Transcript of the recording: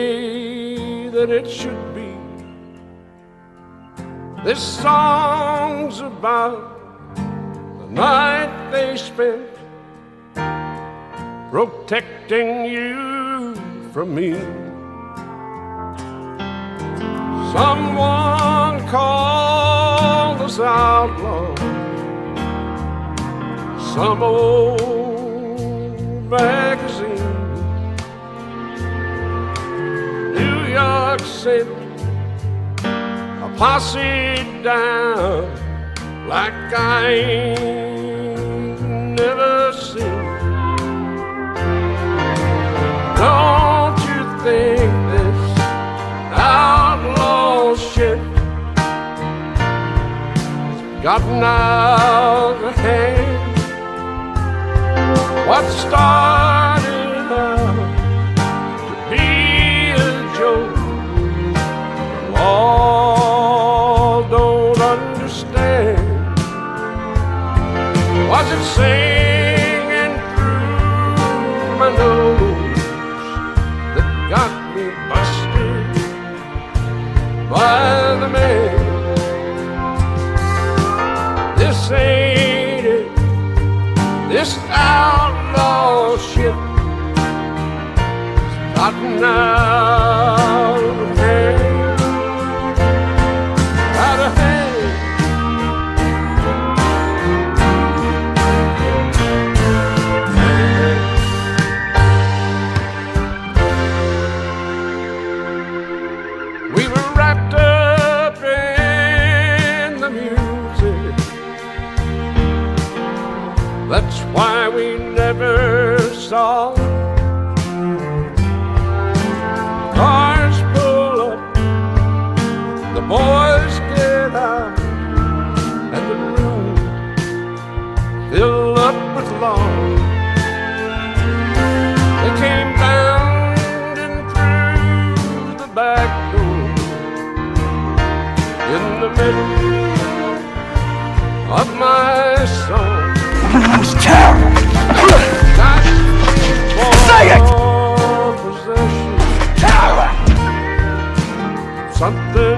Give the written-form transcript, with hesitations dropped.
way that it should be. This song's about the night they spent protecting you from me. Someone called us outlaws. Some old magazine, New York sent a posse down like I ain't never seen. Don't you think this outlaw shit has gotten out of hand? What started out to be a joke, the law don't understand. Was it singing through my nose that got me busted by the man? This ain't it, this outlaw shit has gotten out of hand, out of hand. We were wrapped up in the music. That's why we never saw. Cars pull up, the boys get out, and the room fill up with law. They came bounding through the back door in the middle of my song. That was terrible. Say it! Something